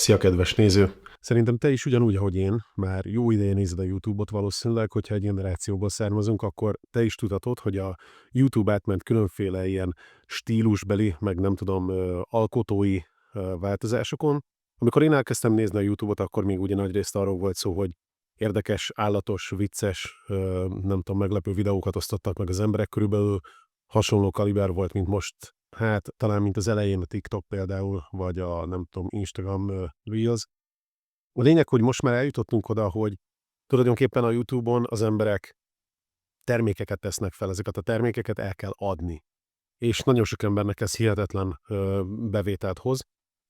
Szia, kedves néző! Szerintem te is ugyanúgy, ahogy én, már jó ideje nézed a YouTube-ot valószínűleg, hogyha egy generációból származunk, akkor te is tudhatod, hogy a YouTube átment különféle ilyen stílusbeli, meg nem tudom, alkotói változásokon. Amikor én elkezdtem nézni a YouTube-ot, akkor még ugye nagyrészt arról volt szó, hogy érdekes, állatos, vicces, nem tudom, meglepő videókat osztottak meg az emberek, körülbelül hasonló kaliber volt, mint most. Hát talán mint az elején a TikTok például, vagy a nem tudom, Instagram Reels. A lényeg, hogy most már eljutottunk oda, hogy tulajdonképpen a YouTube-on az emberek termékeket tesznek fel, ezeket a termékeket el kell adni. És nagyon sok embernek ez hihetetlen bevételt hoz.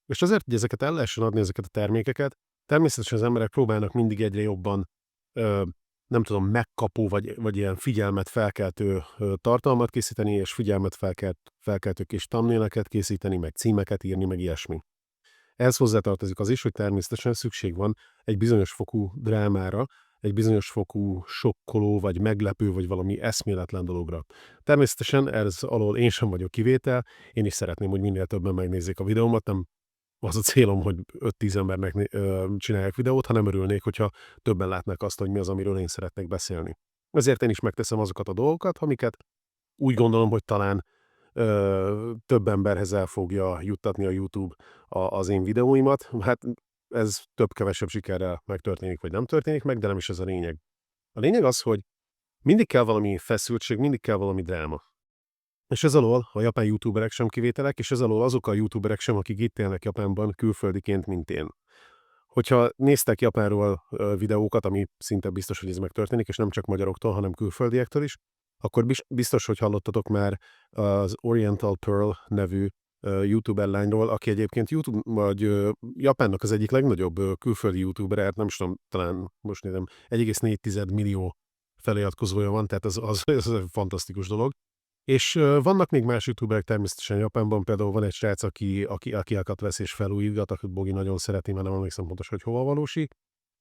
És azért, hogy ezeket el lehessen adni, ezeket a termékeket, természetesen az emberek próbálnak mindig egyre jobban ö, nem tudom, megkapó vagy ilyen figyelmet felkeltő tartalmat készíteni, és figyelmet felkeltő kis thumbnaileket készíteni, meg címeket írni, meg ilyesmi. Ehhez hozzátartozik az is, hogy természetesen szükség van egy bizonyos fokú drámára, egy bizonyos fokú sokkoló, vagy meglepő, vagy valami eszméletlen dologra. Természetesen ez alól én sem vagyok kivétel, én is szeretném, hogy minél többen megnézzék a videómat, nem az a célom, hogy 5-10 embernek csináljak videót, hanem örülnék, hogyha többen látnák azt, hogy mi az, amiről én szeretnék beszélni. Ezért én is megteszem azokat a dolgokat, amiket úgy gondolom, hogy talán több emberhez el fogja juttatni a YouTube az én videóimat. Hát ez több-kevesebb sikerrel megtörténik, vagy nem történik meg, de nem is ez a lényeg. A lényeg az, hogy mindig kell valami feszültség, mindig kell valami dráma. És ez alól a japán youtuberek sem kivételek, és ez alól azok a youtuberek sem, akik itt élnek Japánban külföldiként, mint én. Hogyha néztek Japánról videókat, ami szinte biztos, hogy ez megtörténik, és nem csak magyaroktól, hanem külföldiektől is, akkor biztos, hogy hallottatok már az Oriental Pearl nevű youtuber lányról, aki egyébként YouTube, vagy Japánnak az egyik legnagyobb külföldi youtuber, hát nem is tudom, talán most nézem, 1,4 millió feliratkozója van, tehát ez egy fantasztikus dolog. És vannak még más youtuberek természetesen Japánban, például van egy srác, aki akiakat vesz és felújítgat, akit Bogi nagyon szereti, mert nem emlékszem pontosan, hogy hova valósik.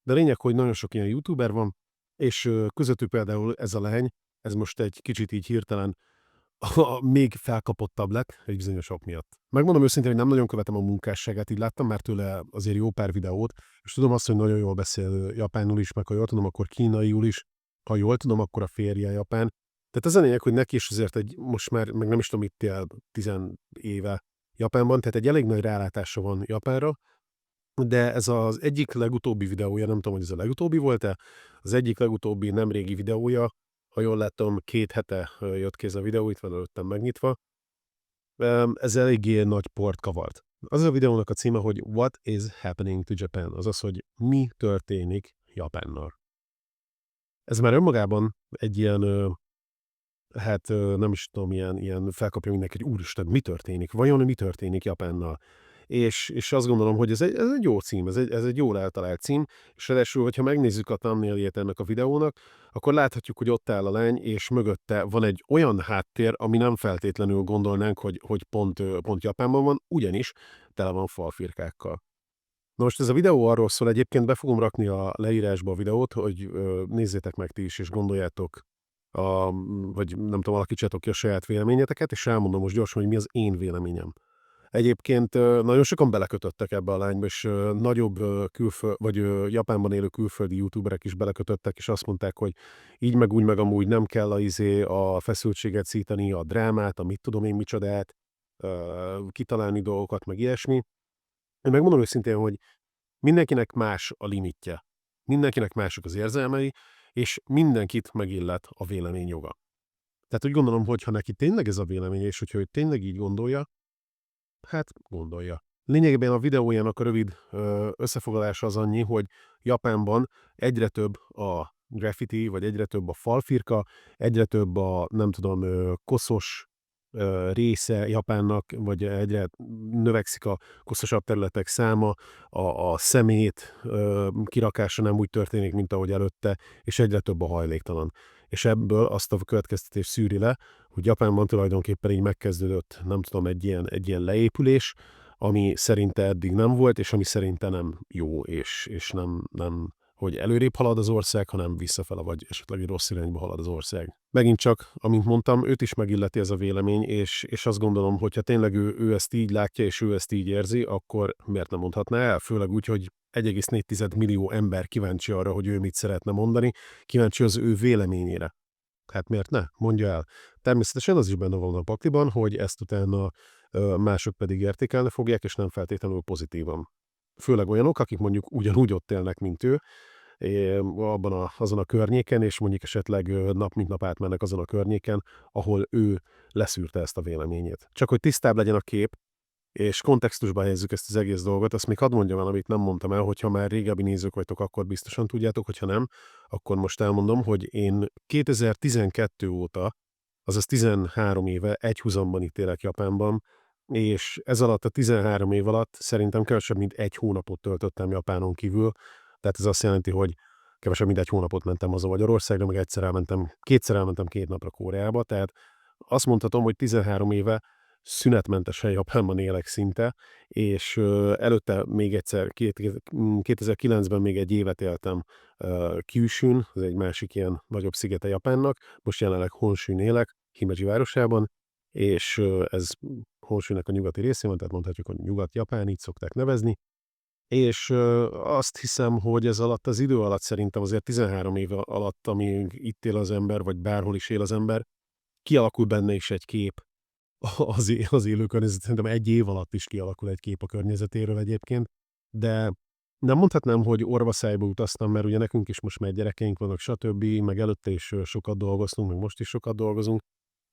De lényeg, hogy nagyon sok ilyen youtuber van, és közöttük például ez a lány, ez most egy kicsit így hirtelen még felkapottabb lett egy bizonyos ok miatt. Megmondom őszintén, hogy nem nagyon követem a munkásságát, így láttam már tőle azért jó pár videót, és tudom azt, hogy nagyon jól beszél japánul is, meg ha jól tudom, akkor kínaiul is, ha jól tudom, akkor a férje japán. Tehát az a lényeg, hogy neki is azért most már, meg nem is tudom, itt él 10 éve Japánban, tehát egy elég nagy rálátása van Japánra, de ez az egyik legutóbbi videója, nem tudom, hogy ez a legutóbbi volt-e, az egyik legutóbbi nemrégi videója, ha jól látom, 2 hete jött ki ez a videó, itt van előttem megnyitva, ez eléggé nagy port kavart. Az a videónak a címe, hogy What is happening to Japan? Azaz, hogy mi történik Japánnal. Ez már önmagában egy ilyen hát nem is tudom, ilyen felkapja mindenki, hogy úristen, mi történik? Vajon mi történik Japánnal? És azt gondolom, hogy ez egy jó cím, ez egy jól eltalált cím, és ráadásul, hogyha megnézzük a thumbnailjét ennek a videónak, akkor láthatjuk, hogy ott áll a lány, és mögötte van egy olyan háttér, ami nem feltétlenül gondolnánk, hogy pont Japánban van, ugyanis tele van falfirkákkal. Na most ez a videó arról szól, egyébként be fogom rakni a leírásba a videót, hogy nézzétek meg ti is, és gondoljátok vagy nem tudom, alakítsátok ki a saját véleményeteket, és elmondom most gyorsan, hogy mi az én véleményem. Egyébként nagyon sokan belekötöttek ebbe a lányba, és nagyobb vagy Japánban élő külföldi youtuberek is belekötöttek, és azt mondták, hogy így meg úgy meg amúgy nem kell a feszültséget szítani, a drámát, a mit tudom én micsodát, kitalálni dolgokat, meg ilyesmi. Én megmondom őszintén, hogy mindenkinek más a limitje. Mindenkinek mások az érzelmei, és mindenkit megillet a véleményjoga. Tehát úgy gondolom, hogy ha neki tényleg ez a véleménye, és hogyha ő tényleg így gondolja, hát gondolja. Lényegében a videójának a rövid összefoglalása az annyi, hogy Japánban egyre több a graffiti, vagy egyre több a falfirka, egyre több a, nem tudom, koszos része Japánnak, vagy egyre növekszik a koszosabb területek száma, a szemét kirakása nem úgy történik, mint ahogy előtte, és egyre több a hajléktalan. És ebből azt a következtetés szűri le, hogy Japánban tulajdonképpen így megkezdődött, nem tudom, egy ilyen leépülés, ami szerinte eddig nem volt, és ami szerinte nem jó, és nem hogy előrébb halad az ország, hanem visszafele, vagy esetleg rossz irányba halad az ország. Megint csak, amint mondtam, őt is megilleti ez a vélemény, és azt gondolom, hogy ha tényleg ő ezt így látja, és ő ezt így érzi, akkor miért nem mondhatná el? Főleg úgy, hogy 1,4 millió ember kíváncsi arra, hogy ő mit szeretne mondani, kíváncsi az ő véleményére. Hát miért ne? Mondja el. Természetesen az is benne van a pakliban, hogy ezt utána mások pedig értékelni fogják, és nem feltétlenül pozitívan. Főleg olyanok, akik mondjuk ugyanúgy ott élnek, mint ő, azon a környéken, és mondjuk esetleg nap mint nap átmennek azon a környéken, ahol ő leszűrte ezt a véleményét. Csak hogy tisztább legyen a kép, és kontextusba helyezzük ezt az egész dolgot, azt még hadd mondjam el, amit nem mondtam el, hogyha már régebbi nézők vagytok, akkor biztosan tudjátok, hogyha nem, akkor most elmondom, hogy én 2012 óta, azaz 13 éve egyhuzamban itt élek Japánban, és ez alatt a 13 év alatt szerintem kevesebb, mint egy hónapot töltöttem Japánon kívül, tehát ez azt jelenti, hogy kevesebb, mint egy hónapot mentem haza Magyarországra, meg kétszer elmentem 2 napra Koreába, tehát azt mondhatom, hogy 13 éve szünetmentesen Japánban élek szinte, és előtte még egyszer 2009-ben még egy évet éltem Kyushun, ez egy másik ilyen nagyobb szigete Japánnak, most jelenleg Honshin élek, Himeji városában, és ez Honshinnek a nyugati részén van, tehát mondhatjuk, hogy Nyugat-Japán, így szokták nevezni, és azt hiszem, hogy ez alatt az idő alatt szerintem azért 13 év alatt, amíg itt él az ember, vagy bárhol is él az ember, kialakul benne is egy kép az élő környezet. Szerintem egy év alatt is kialakul egy kép a környezetéről egyébként, de nem mondhatnám, hogy orvaszájba utaztam, mert ugye nekünk is most már gyerekeink vannak, stb., meg előtte is sokat dolgoztunk, meg most is sokat dolgozunk,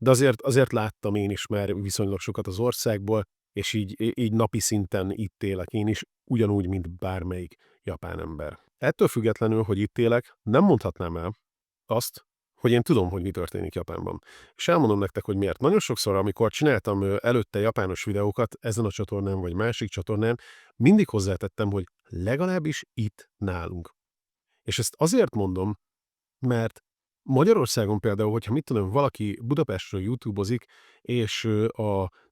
de azért láttam én is már viszonylag sokat az országból, és így napi szinten itt élek én is, ugyanúgy, mint bármelyik japán ember. Ettől függetlenül, hogy itt élek, nem mondhatnám el azt, hogy én tudom, hogy mi történik Japánban. És elmondom nektek, hogy miért. Nagyon sokszor, amikor csináltam előtte japános videókat ezen a csatornán vagy másik csatornán, mindig hozzátettem, hogy legalábbis itt nálunk. És ezt azért mondom, mert Magyarországon például, hogyha mit tudom, valaki Budapestről YouTube-ozik, és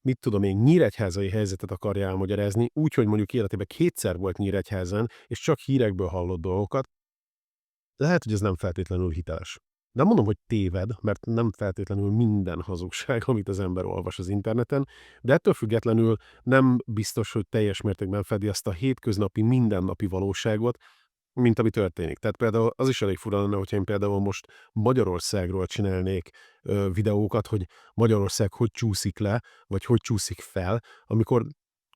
mit tudom én, nyíregyházai helyzetet akarja elmagyarázni, úgy, hogy mondjuk életében kétszer volt Nyíregyházán, és csak hírekből hallott dolgokat, lehet, hogy ez nem feltétlenül hiteles. Nem mondom, hogy téved, mert nem feltétlenül minden hazugság, amit az ember olvas az interneten, de ettől függetlenül nem biztos, hogy teljes mértékben fedi azt a hétköznapi, mindennapi valóságot, mint ami történik. Tehát például az is elég fura lenne, hogyha én például most Magyarországról csinálnék videókat, hogy Magyarország hogy csúszik le, vagy hogy csúszik fel, amikor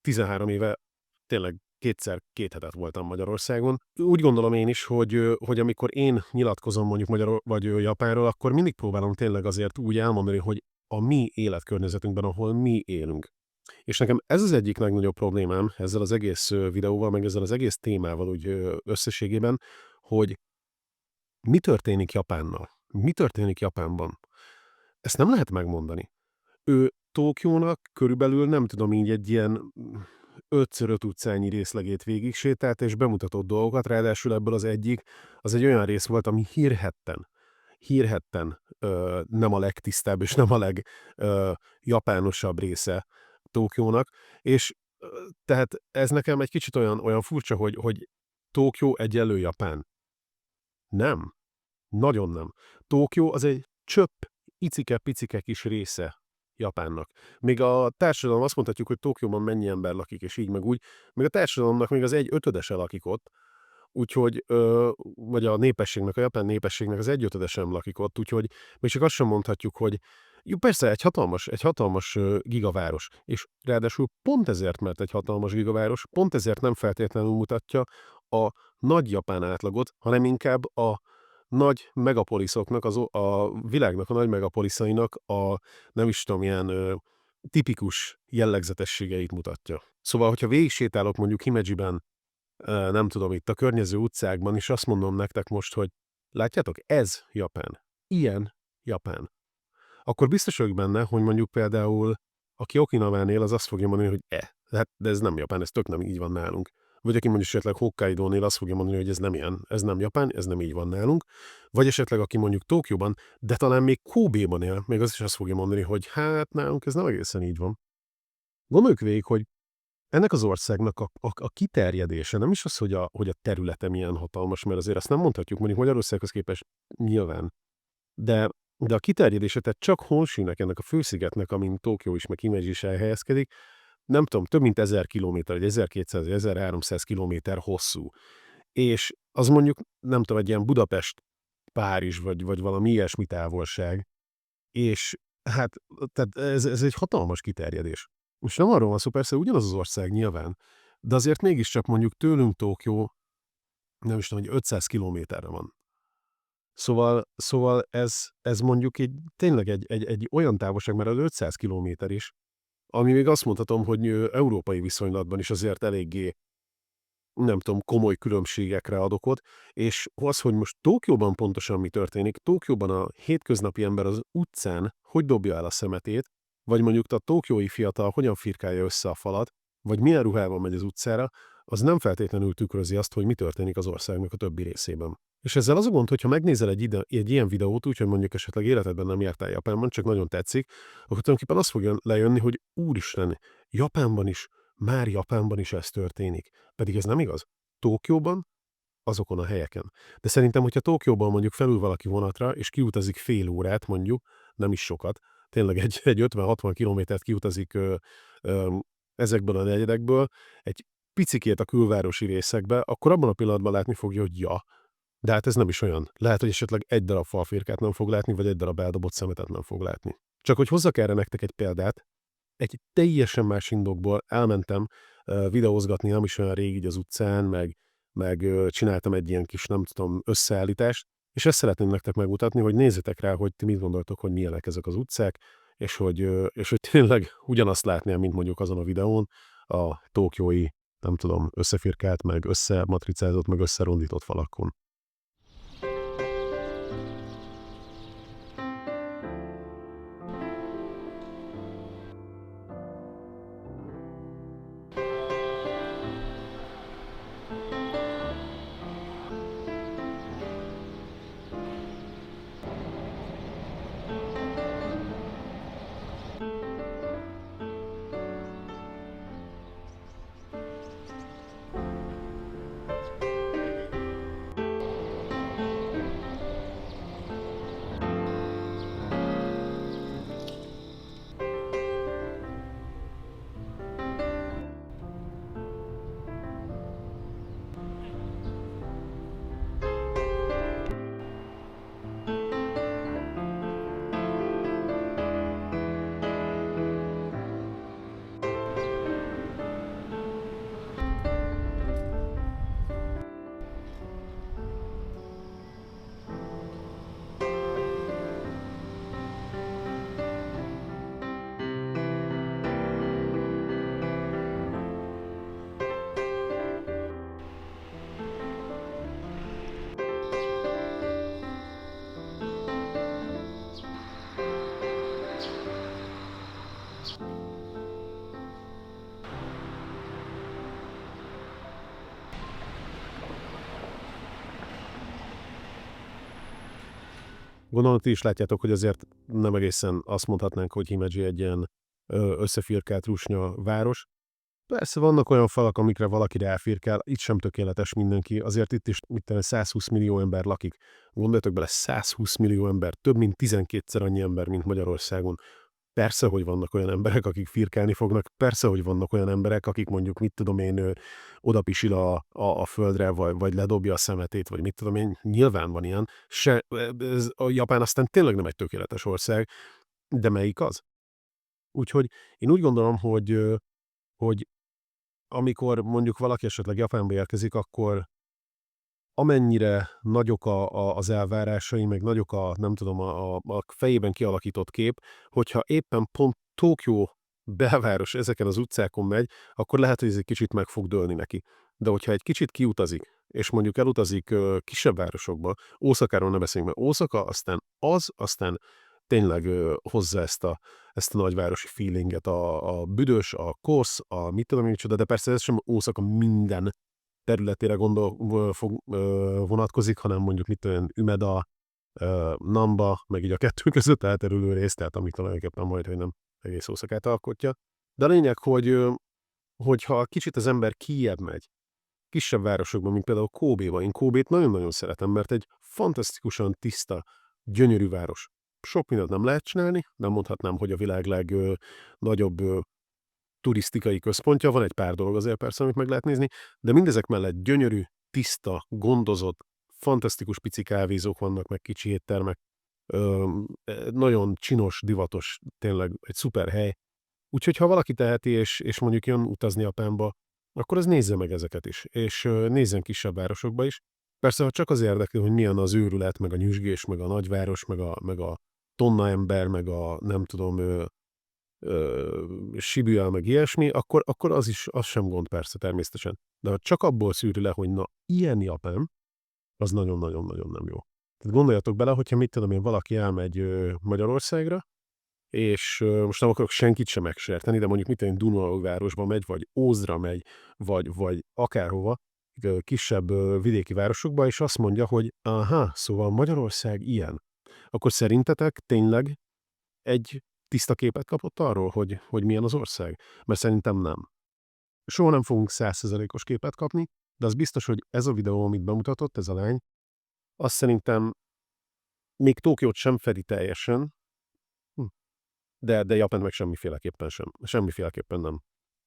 13 éve tényleg kétszer 2 hetet voltam Magyarországon. Úgy gondolom én is, hogy amikor én nyilatkozom mondjuk magyar vagy Japánról, akkor mindig próbálom tényleg azért úgy elmondani, hogy a mi életkörnyezetünkben, ahol mi élünk. És nekem ez az egyik legnagyobb problémám ezzel az egész videóval, meg ezzel az egész témával úgy összességében, hogy mi történik Japánnal? Mi történik Japánban? Ezt nem lehet megmondani. Ő Tokiónak körülbelül nem tudom így egy ilyen 5x5 utcányi részlegét végigsétált, és bemutatott dolgokat, ráadásul ebből az egyik, az egy olyan rész volt, ami hírhetten nem a legtisztább és nem a japánosabb része Tokiónak, és tehát ez nekem egy kicsit olyan furcsa, hogy Tokió egyenlő Japán. Nem. Nagyon nem. Tokió az egy csöpp, icike-picike kis része Japánnak. Még a társadalom, azt mondhatjuk, hogy Tokióban mennyi ember lakik, és így meg úgy, még a társadalomnak még az 1/5 lakik ott, úgyhogy, vagy a népességnek, a japán népességnek az 1/5 sem lakik ott, úgyhogy még csak azt sem mondhatjuk, hogy jó, persze, egy hatalmas gigaváros, és ráadásul pont ezért, mert egy hatalmas gigaváros, pont ezért nem feltétlenül mutatja a nagy japán átlagot, hanem inkább a nagy megapoliszoknak, a világnak a nagy megapoliszainak nem is tudom, ilyen tipikus jellegzetességeit mutatja. Szóval, hogyha végigsétálok mondjuk Himejiben, nem tudom, itt a környező utcákban, és azt mondom nektek most, hogy látjátok, ez Japán. Ilyen Japán. Akkor biztos vagyok benne, hogy mondjuk például, aki Okinawán él, az azt fogja mondani, hogy de ez nem Japán, ez tök nem így van nálunk. Vagy aki mondjuk esetleg Hokkaidón él, azt fogja mondani, hogy ez nem ilyen, ez nem Japán, ez nem így van nálunk. Vagy esetleg aki mondjuk Tokióban, de talán még Kóbéban él, még az is azt fogja mondani, hogy hát nálunk ez nem egészen így van. Gondoljuk végig, hogy ennek az országnak a kiterjedése nem is az, hogy a területe milyen hatalmas, mert azért azt nem mondhatjuk, mondjuk Magyarországhoz képest nyilván, de a kiterjedése, tehát csak Honshunek, ennek a főszigetnek, amin Tokió is, meg Himeji is elhelyezkedik, nem tudom, több mint 1000 kilométer, vagy 1200 vagy 1300 kilométer hosszú. És az mondjuk, nem tudom, egy ilyen Budapest-Párizs, vagy valami ilyesmi távolság. És hát, tehát ez egy hatalmas kiterjedés. Most nem arról van szó, persze ugyanaz az ország nyilván, de azért mégiscsak mondjuk tőlünk Tokió, nem is tudom, hogy 500 kilométerre van. Szóval ez mondjuk tényleg egy olyan távolság, mert az 500 kilométer is, ami még azt mondhatom, hogy európai viszonylatban is azért eléggé, nem tudom, komoly különbségekre ad okot, és az, hogy most Tokióban pontosan mi történik, Tokióban a hétköznapi ember az utcán hogy dobja el a szemetét, vagy mondjuk a tokiói fiatal hogyan firkálja össze a falat, vagy milyen ruhában megy az utcára, az nem feltétlenül tükrözi azt, hogy mi történik az országnak a többi részében. És ezzel az a gond, hogyha megnézel egy ilyen videót, úgyhogy mondjuk esetleg életedben nem jártál Japánban, csak nagyon tetszik, akkor tulajdonképpen az fog lejönni, hogy úristen, Japánban is ez történik. Pedig ez nem igaz. Tokióban, azokon a helyeken. De szerintem, hogyha Tokióban mondjuk felül valaki vonatra, és kiutazik fél órát mondjuk, nem is sokat, tényleg egy 50-60 kilométert kiutazik ezekből a negyedekből, egy picikét a külvárosi részekbe, akkor abban a pillanatban látni fogja, hogy ja, de hát ez nem is olyan. Lehet, hogy esetleg egy darab falfirkát nem fog látni, vagy egy darab eldobott szemetet nem fog látni. Csak hogy hozzak erre nektek egy példát, egy teljesen más indokból elmentem videózgatni nem is olyan rég így az utcán, meg csináltam egy ilyen kis, nem tudom, összeállítást, és ezt szeretném nektek megmutatni, hogy nézzetek rá, hogy ti mit gondoltok, hogy milyenek ezek az utcák, és hogy tényleg ugyanazt látném, mint mondjuk azon a videón, a tokiói, nem tudom, összefirkált, meg összematricázott, meg összerondított falakon. Gondolom, ti is látjátok, hogy azért nem egészen azt mondhatnánk, hogy Himeji egy ilyen összefirkált rusnya város. Persze vannak olyan falak, amikre valaki ráfirkál, itt sem tökéletes mindenki, azért itt is 120 millió ember lakik. Gondoljatok bele, 120 millió ember, több mint 12-szer annyi ember, mint Magyarországon. Persze, hogy vannak olyan emberek, akik firkálni fognak, persze, hogy vannak olyan emberek, akik mondjuk, mit tudom én, odapisil a földre, vagy ledobja a szemetét, vagy mit tudom én, nyilván van ilyen. A Japán aztán tényleg nem egy tökéletes ország, de melyik az? Úgyhogy én úgy gondolom, hogy amikor mondjuk valaki esetleg Japánba érkezik, akkor amennyire nagyok az elvárásai, meg nagyok nem tudom, a fejében kialakított kép, hogyha éppen pont Tokió belváros ezeken az utcákon megy, akkor lehet, hogy ez egy kicsit meg fog dőlni neki. De hogyha egy kicsit kiutazik, és mondjuk elutazik kisebb városokba, Ószakáról ne beszéljünk, mert Ószaka aztán tényleg hozza ezt a nagyvárosi feelinget, a büdös, a kosz, a mit tudom én micsoda, de persze ez sem Ószaka minden területére vonatkozik, hanem mondjuk mit tudom én, Umeda, Namba, meg így a kettő között elterülő rész, tehát amit tulajdonképpen majd, hogy nem egész Ószakát alkotja. De a lényeg, hogy hogyha kicsit az ember kijjebb megy, kisebb városokban, mint például Kóbéba. Én Kóbét nagyon-nagyon szeretem, mert egy fantasztikusan tiszta, gyönyörű város. Sok mindent nem lehet csinálni, nem mondhatnám, hogy a világ legnagyobb turisztikai központja, van egy pár dolog azért persze, amit meg lehet nézni, de mindezek mellett gyönyörű, tiszta, gondozott, fantasztikus pici kávézók vannak, meg kicsi éttermek. Nagyon csinos, divatos, tényleg egy szuper hely. Úgyhogy ha valaki teheti, és mondjuk jön utazni Japánba, akkor az nézze meg ezeket is, és nézzen kisebb városokba is. Persze, ha csak az érdekli, hogy milyen az őrület, meg a nyüzsgés, meg a nagyváros, meg a tonna ember, meg a nem tudom, Shibuya, meg ilyesmi, akkor az sem gond persze természetesen. De ha csak abból szűri le, hogy na, ilyen Japán, az nagyon-nagyon-nagyon nem jó. Tehát gondoljatok bele, hogyha mit tudom én, valaki elmegy Magyarországra, és most nem akarok senkit sem megsérteni, de mondjuk mit tudom én, Dunaújvárosba megy, vagy Ózdra megy, vagy akárhova, kisebb vidéki városokba, és azt mondja, hogy aha, szóval Magyarország ilyen. Akkor szerintetek tényleg egy tiszta képet kapott arról, hogy milyen az ország? Mert szerintem nem. Soha nem fogunk 100%-os képet kapni, de az biztos, hogy ez a videó, amit bemutatott ez a lány, azt szerintem még Tokiót sem fedi teljesen, de Japánt meg semmiféleképpen sem. Semmiféleképpen nem.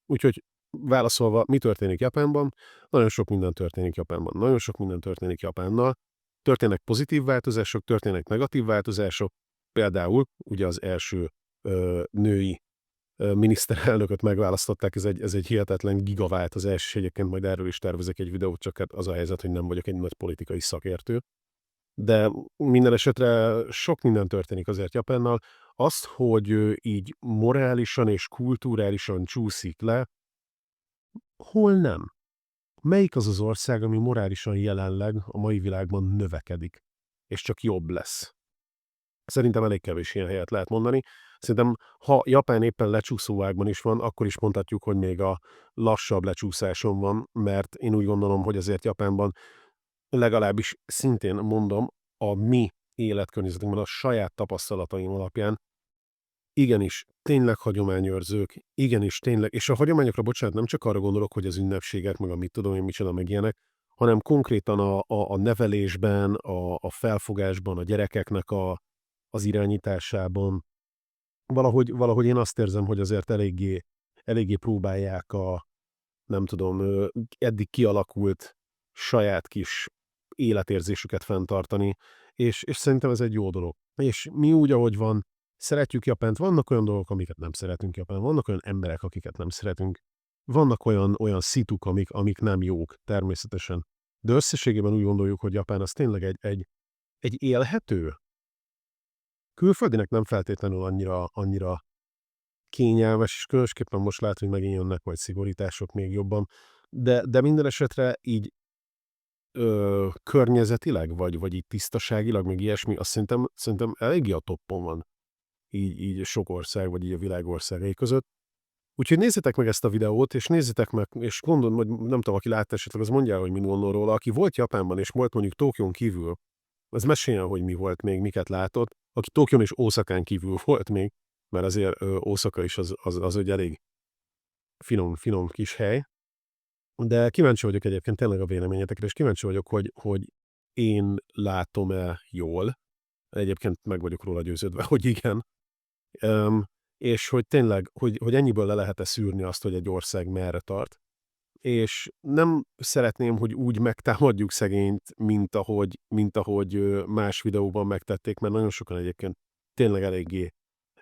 Úgyhogy válaszolva, mi történik Japánban? Nagyon sok minden történik Japánban. Nagyon sok minden történik Japánnal. Történnek pozitív változások, történnek negatív változások. Például ugye az első női miniszterelnököt megválasztották, ez egy hihetetlen gigaváltozás, és egyébként majd erről is tervezek egy videót, csak hát az a helyzet, hogy nem vagyok egy nagy politikai szakértő. De minden esetre sok minden történik azért Japánnal. Azt, hogy így morálisan és kulturálisan csúszik le, hol nem? Melyik az az ország, ami morálisan jelenleg a mai világban növekedik, és csak jobb lesz? Szerintem elég kevés ilyen helyet lehet mondani. Szerintem, ha Japán éppen lecsúszóágban is van, akkor is mondhatjuk, hogy még a lassabb lecsúszáson van, mert én úgy gondolom, hogy azért Japánban legalábbis szintén mondom, a mi életkörnyezetünkben, a saját tapasztalataim alapján igenis, tényleg hagyományőrzők, igenis, tényleg, és a hagyományokra, bocsánat, nem csak arra gondolok, hogy az ünnepségek, meg a mit tudom én micsoda, meg ilyenek, hanem konkrétan a nevelésben, a felfogásban, a gyerekeknek az irányításában. Valahogy én azt érzem, hogy azért eléggé próbálják nem tudom, eddig kialakult saját kis életérzésüket fenntartani, és szerintem ez egy jó dolog. És mi úgy, ahogy van, szeretjük Japánt, vannak olyan dolgok, amiket nem szeretünk Japánban, vannak olyan emberek, akiket nem szeretünk, vannak olyan szituk, amik nem jók, természetesen. De összességében úgy gondoljuk, hogy Japán az tényleg egy élhető. Külföldinek nem feltétlenül annyira kényelmes, és különösképpen most lehet, hogy megint jönnek majd szigorítások még jobban, de minden esetre így környezetileg, vagy így tisztaságilag, meg ilyesmi, azt szerintem eléggé a toppon van, így sok ország, vagy így a világ országai között. Úgyhogy nézzétek meg ezt a videót, és nézzétek meg, és gondolom, hogy nem tudom, aki látta esetleg, az mondja el, hogy mit gondol róla. Aki volt Japánban, és volt mondjuk Tokión kívül, az meséljen, hogy mi volt még, miket látott. Aki Tokión és Oszakán kívül volt még, mert azért Oszaka is az egy elég finom kis hely. De kíváncsi vagyok egyébként tényleg a véleményetekre, és kíváncsi vagyok, hogy én látom-e jól. Egyébként meg vagyok róla győződve, hogy igen. És hogy tényleg, hogy ennyiből le lehet-e szűrni azt, hogy egy ország merre tart. És nem szeretném, hogy úgy megtámadjuk szegényt, mint ahogy más videóban megtették, mert nagyon sokan egyébként tényleg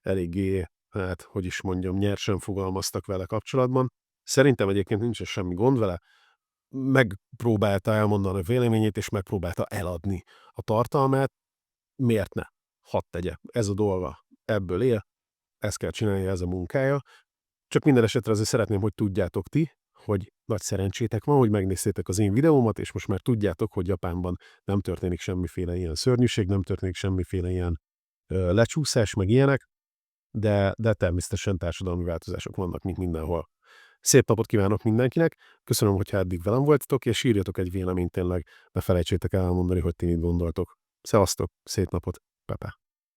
eléggé, hát, hogy is mondjam, nyersen fogalmaztak vele kapcsolatban. Szerintem egyébként nincsen semmi gond vele. Megpróbálta elmondani a véleményét, és megpróbálta eladni a tartalmát. Miért ne? Hadd tegye. Ez a dolga. Ebből él. Ezt kell csinálnia, ez a munkája. Csak minden esetre azért szeretném, hogy tudjátok ti, hogy nagy szerencsétek van, hogy megnéztétek az én videómat, és most már tudjátok, hogy Japánban nem történik semmiféle ilyen szörnyűség, nem történik semmiféle ilyen lecsúszás, meg ilyenek, de természetesen társadalmi változások vannak, mint mindenhol. Szép napot kívánok mindenkinek, köszönöm, hogy eddig velem voltatok, és írjatok egy véleményt tényleg, ne felejtsétek elmondani, hogy ti mit gondoltok. Szevasztok, szép napot, Pepe.